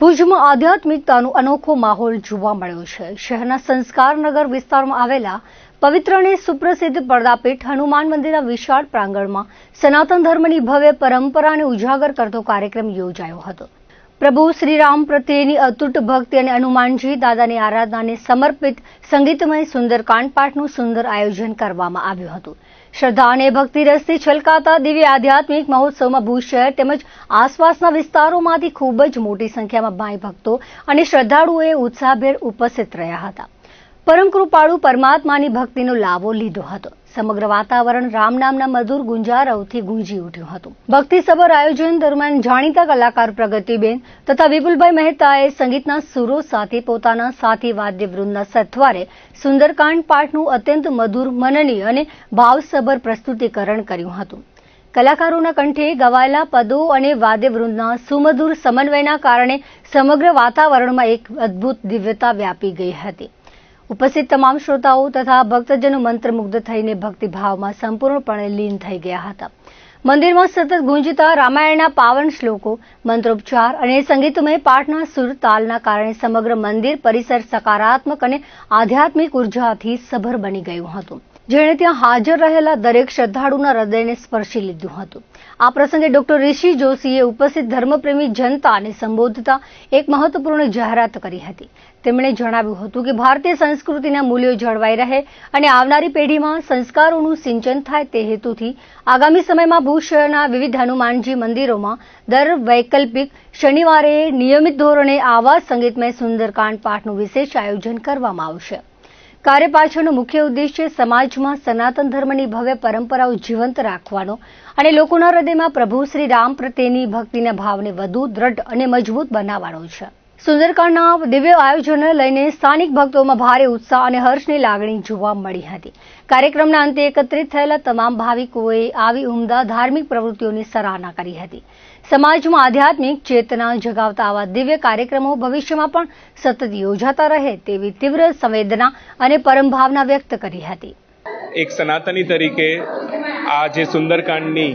ભુજમાં આધ્યાત્મિકતાનો અનોખો માહોલ જોવા મળ્યો છે। શહેરના સંસ્કારનગર વિસ્તારમાં આવેલા પવિત્ર અને સુપ્રસિદ્ધ પડદાપીઠ હનુમાન મંદિરના વિશાળ પ્રાંગણમાં સનાતન ધર્મની ભવ્ય પરંપરાને ઉજાગર કરતો કાર્યક્રમ યોજાયો હતો। પ્રભુ શ્રીરામ પ્રત્યેની અતૂટ ભક્તિ અને હનુમાનજી દાદાની આરાધનાને સમર્પિત સંગીતમય સુંદરકાંડ પાઠનું સુંદર આયોજન કરવામાં આવ્યું હતું। શ્રદ્ધા અને ભક્તિ રસથી છલકાતા દિવ્ય આધ્યાત્મિક મહોત્સવમાં ભુજ શહેર તેમજ આસપાસના વિસ્તારોમાંથી ખૂબ જ મોટી સંખ્યામાં ભાઈ ભક્તો અને શ્રદ્ધાળુઓએ ઉત્સાહભેર ઉપસ્થિત રહ્યા હતા। પરમ કૃપાળુ પરમાત્માની ભક્તિનો લાભો લીધો હતો। સમગ્ર વાતાવરણ રામ નામના મધુર ગુંજારવથી ગુંજી ઉઠ્યું હતું। ભક્તિસભર આયોજન દરમિયાન જાણીતા કલાકાર પ્રગતિબેન તથા વિપુલભાઈ મહેતાએ સંગીતના સુરો સાથે પોતાના સાથી વાદ્યવૃંદના સથવારે સુંદરકાંડ પાઠનું અત્યંત મધુર મનનીય અને ભાવસભર પ્રસ્તુતિકરણ કર્યું હતું। કલાકારોના કંઠે ગવાયેલા પદો અને વાદ્યવૃંદના સુમધુર સમન્વયના કારણે સમગ્ર વાતાવરણમાં એક અદ્ભુત દિવ્યતા વ્યાપી ગઈ હતી। ઉપસ્થિત તમામ શ્રોતાઓ તથા ભક્તજનો મંત્રમુગ્ધ થઈને ભક્તિભાવમાં સંપૂર્ણપણે લીન થઈ ગયા હતા। મંદિરમાં સતત ગુંજતા રામાયણના પાવન શ્લોકો, મંત્રોચ્ચાર અને સંગીતમય પાઠના સુર તાલના કારણે સમગ્ર મંદિર પરિસર સકારાત્મક અને આધ્યાત્મિક ઉર્જાથી સભર બની ગયું હતું, જેણે ત્યાં હાજર રહેલા દરેક શ્રદ્ધાળુના હૃદયને સ્પર્શી લીધું હતું। આ પ્રસંગે ડોક્ટર ઋષિ જોશીએ ઉપસ્થિત ધર્મપ્રેમી જનતાને સંબોધતા એક મહત્વપૂર્ણ જાહેરાત કરી હતી। તેમણે જણાવ્યું હતું કે ભારતીય સંસ્કૃતિના મૂલ્યો જળવાઈ રહે અને આવનારી પેઢીમાં સંસ્કારોનું સિંચન થાય તે હેતુથી આગામી સમયમાં ભુજ શહેરના વિવિધ હનુમાનજી મંદિરોમાં દર વૈકલ્પિક શનિવારે નિયમિત ધોરણે આવા સંગીતમય સુંદરકાંડ પાઠનું વિશેષ આયોજન કરવામાં આવશે। કાર્ય પાછળનો મુખ્ય ઉદ્દેશ્ય સમાજમાં સનાતન ધર્મની ભવ્ય પરંપરાઓ જીવંત રાખવાનો અને લોકોના હૃદયમાં પ્રભુ શ્રી રામ પ્રત્યેની ભક્તિના ભાવને વધુ દ્રઢ અને મજબૂત બનાવવાનો છે। સુંદરકાંડના દિવ્ય આયોજનને લઈને સ્થાનિક ભક્તોમાં ભારે ઉત્સાહ અને હર્ષની લાગણી જોવા મળી હતી। કાર્યક્રમના અંતે એકત્રિત થયેલા તમામ ભાવિકોએ આવી ઉમદા ધાર્મિક પ્રવૃત્તિઓની સરાહના કરી હતી। સમાજમાં આધ્યાત્મિક ચેતના જગાવતા આવા દિવ્ય કાર્યક્રમો ભવિષ્યમાં પણ સતત યોજાતા રહે તેવી તીવ્ર સંવેદના અને પરમ ભાવના વ્યક્ત કરી હતી। એક સનાતની તરીકે આ જે સુંદરકાંડની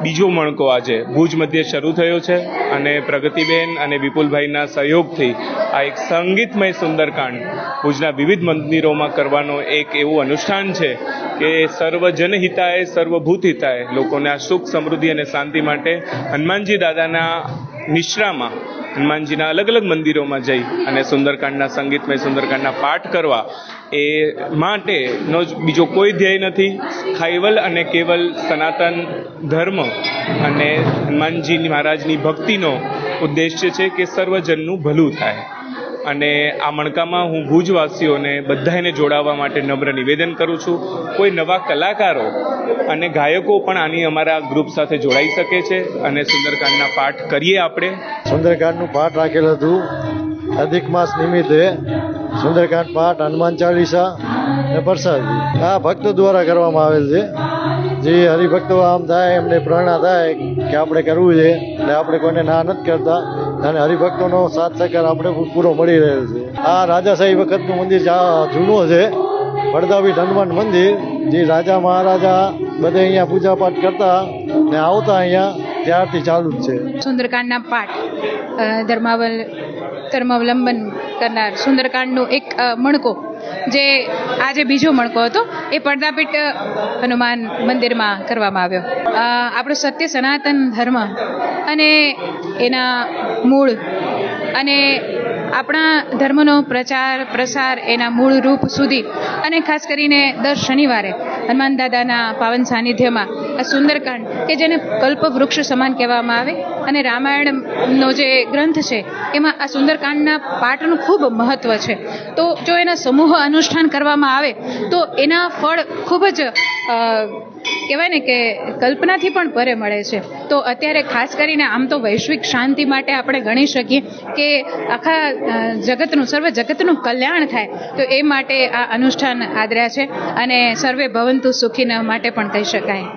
બીજો મણકો આજે ભુજ મધ્યે શરૂ થયો છે અને પ્રગતિબેન અને વિપુલભાઈના સહયોગથી આ એક સંગીતમય સુંદરકાંડ ભુજના વિવિધ મંદિરોમાં કરવાનો એક એવું અનુષ્ઠાન છે કે સર્વજનહિતાય સર્વભૂત હિતાય, લોકોને આ સુખ સમૃદ્ધિ અને શાંતિ માટે હનુમાનજી દાદાના નિશ્રામાં હનુમાનજીના અલગ અલગ મંદિરોમાં જઈ અને સુંદરકાંડના સંગીતમય સુંદરકાંડના પાઠ કરવા એ માટેનો બીજો કોઈ ધ્યેય નથી। કૈવલ અને કેવલ સનાતન ધર્મ અને હનુમાનજી મહારાજની ભક્તિનો ઉદ્દેશ્ય છે કે સર્વજનનું ભલું થાય। અને આ મણકામાં હું ભુજવાસીઓને બધાને જોડાવા માટે નમ્ર નિવેદન કરું છું। કોઈ નવા કલાકારો અને ગાયકો પણ આની અમારા ગ્રુપ સાથે જોડાઈ શકે છે અને સુંદરકાંડના પાઠ કરીએ। આપણે સુંદરકાંડનું પાઠ રાખેલ હતું અધિક માસ નિમિત્તે। સુંદરકાંડ પાઠ, હનુમાન ચાલીસા અને પ્રસાદ આ ભક્તો દ્વારા કરવામાં આવેલ છે। જે હરિભક્તો આમ થાય એમને પ્રેરણા થાય કે આપણે કરવું છે એટલે આપણે કોઈને ના નથી કરતા અને હરિભક્તોનો સાથ સહકાર આપણે પૂરો મળી રહેલ છે। આ રાજાશાહી વખતનું મંદિર જૂનું છે, પડદાપીઠ હનુમાન મંદિર, જે રાજા મહારાજા બધે અહીંયા પૂજા પાઠ કરતા ને આવતા અહીંયા ત્યારથી ચાલુ જ છે। સુંદરકાંડના પાઠ ધર્માવલંબન કરનાર સુંદરકાંડનો એક મણકો, જે આજે બીજો મણકો હતો, એ પડદાપીઠ હનુમાન મંદિરમાં કરવામાં આવ્યો। આપણો સત્ય સનાતન ધર્મ અને એના મૂળ અને આપણા ધર્મનો પ્રચાર પ્રસાર એના મૂળ રૂપ સુધી અને ખાસ કરીને દર શનિવારે હનુમાન દાદાના પાવન સાનિધ્યમાં આ સુંદરકાંડ કે જેને કલ્પવૃક્ષ સમાન કહેવામાં આવે અને રામાયણનો જે ગ્રંથ છે એમાં આ સુંદરકાંડના પાઠનું ખૂબ મહત્વ છે। તો જો એના સમૂહ અનુષ્ઠાન કરવામાં આવે તો એના ફળ ખૂબ જ કહેવાય ને કે કલ્પનાથી પણ પરે મળે છે। તો અત્યારે ખાસ કરીને આમ તો વૈશ્વિક શાંતિ માટે આપણે ગણી શકીએ કે આખા જગતનું સર્વ જગતનું કલ્યાણ થાય, તો એ માટે આ અનુષ્ઠાન આદર્યા છે અને સર્વે ભવંતુ સુખીના માટે પણ કહી શકાય।